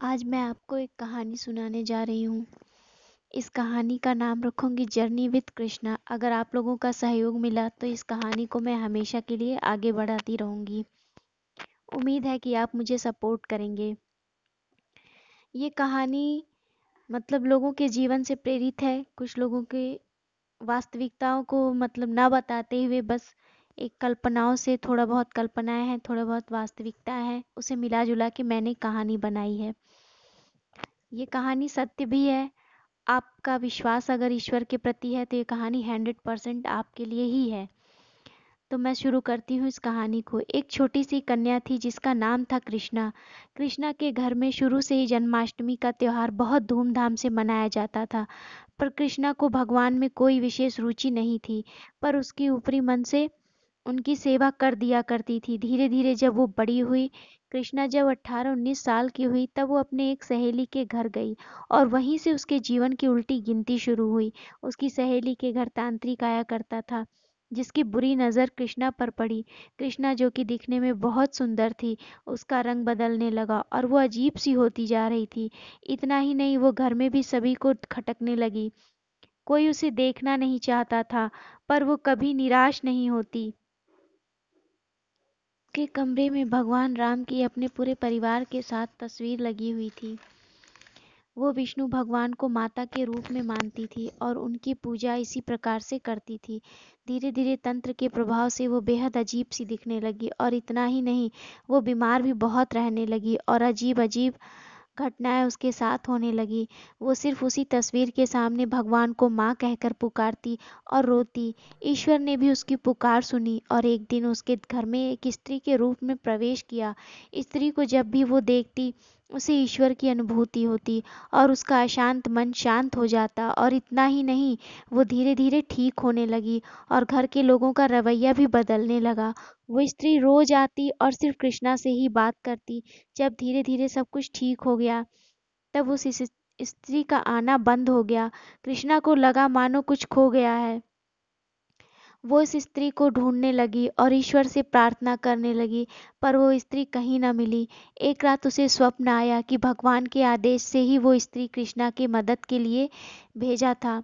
आज मैं आपको एक कहानी सुनाने जा रही हूँ। इस कहानी का नाम रखूंगी जर्नी विद कृष्णा। अगर आप लोगों का सहयोग मिला तो इस कहानी को मैं हमेशा के लिए आगे बढ़ाती रहूंगी। उम्मीद है कि आप मुझे सपोर्ट करेंगे। ये कहानी लोगों के जीवन से प्रेरित है। कुछ लोगों के वास्तविकताओं को ना बताते हुए बस एक कल्पनाओं से, थोड़ा बहुत कल्पनाएं हैं, थोड़ा बहुत वास्तविकता है, उसे मिला जुला के मैंने कहानी बनाई है। ये कहानी सत्य भी है। आपका विश्वास अगर ईश्वर के प्रति है तो ये कहानी 100% आपके लिए ही है। तो मैं शुरू करती हूँ इस कहानी को। एक छोटी सी कन्या थी जिसका नाम था कृष्णा। कृष्णा के घर में शुरू से ही जन्माष्टमी का त्योहार बहुत धूमधाम से मनाया जाता था। पर कृष्णा को भगवान में कोई विशेष रुचि नहीं थी, पर उसकी ऊपरी मन से उनकी सेवा कर दिया करती थी। धीरे धीरे जब वो बड़ी हुई, कृष्णा जब 18-19 साल की हुई, तब वो अपने एक सहेली के घर गई और वहीं से उसके जीवन की उल्टी गिनती शुरू हुई। उसकी सहेली के घर तांत्रिक आया करता था, जिसकी बुरी नज़र कृष्णा पर पड़ी। कृष्णा, जो कि दिखने में बहुत सुंदर थी, उसका रंग बदलने लगा और वो अजीब सी होती जा रही थी। इतना ही नहीं, वो घर में भी सभी को खटकने लगी। कोई उसे देखना नहीं चाहता था, पर वो कभी निराश नहीं होती। के कमरे में भगवान राम की अपने पूरे परिवार के साथ तस्वीर लगी हुई थी। वो विष्णु भगवान को माता के रूप में मानती थी और उनकी पूजा इसी प्रकार से करती थी। धीरे धीरे तंत्र के प्रभाव से वो बेहद अजीब सी दिखने लगी और इतना ही नहीं, वो बीमार भी बहुत रहने लगी और अजीब अजीब घटनाएं उसके साथ होने लगी। वो सिर्फ उसी तस्वीर के सामने भगवान को माँ कहकर पुकारती और रोती। ईश्वर ने भी उसकी पुकार सुनी और एक दिन उसके घर में एक स्त्री के रूप में प्रवेश किया। स्त्री को जब भी वो देखती, उसे ईश्वर की अनुभूति होती और उसका अशांत मन शांत हो जाता। और इतना ही नहीं, वो धीरे धीरे ठीक होने लगी और घर के लोगों का रवैया भी बदलने लगा। वो स्त्री रोज आती और सिर्फ कृष्णा से ही बात करती। जब धीरे धीरे सब कुछ ठीक हो गया, तब उस स्त्री का आना बंद हो गया। कृष्णा को लगा मानो कुछ खो गया है। वो इस स्त्री को ढूंढने लगी और ईश्वर से प्रार्थना करने लगी, पर वो स्त्री कहीं न मिली। एक रात उसे स्वप्न आया कि भगवान के आदेश से ही वो स्त्री कृष्णा की मदद के लिए भेजा था।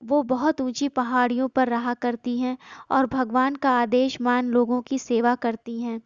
वो बहुत ऊंची पहाड़ियों पर रहा करती हैं और भगवान का आदेश मान लोगों की सेवा करती हैं।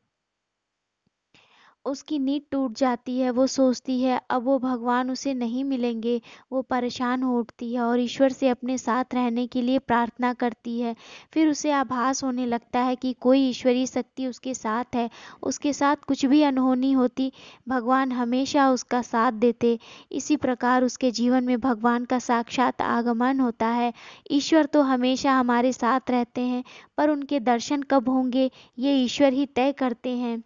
उसकी नींद टूट जाती है। वो सोचती है अब वो भगवान उसे नहीं मिलेंगे। वो परेशान हो उठती है और ईश्वर से अपने साथ रहने के लिए प्रार्थना करती है। फिर उसे आभास होने लगता है कि कोई ईश्वरीय शक्ति उसके साथ है। उसके साथ कुछ भी अनहोनी होती, भगवान हमेशा उसका साथ देते। इसी प्रकार उसके जीवन में भगवान का साक्षात आगमन होता है। ईश्वर तो हमेशा हमारे साथ रहते हैं, पर उनके दर्शन कब होंगे, ये ईश्वर ही तय करते हैं।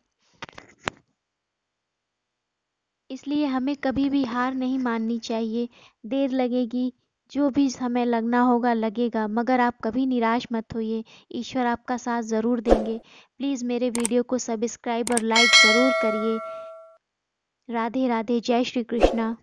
इसलिए हमें कभी भी हार नहीं माननी चाहिए। देर लगेगी, जो भी समय लगना होगा लगेगा, मगर आप कभी निराश मत होइए। ईश्वर आपका साथ ज़रूर देंगे। प्लीज़ मेरे वीडियो को सब्सक्राइब और लाइक ज़रूर करिए। राधे राधे, जय श्री कृष्णा।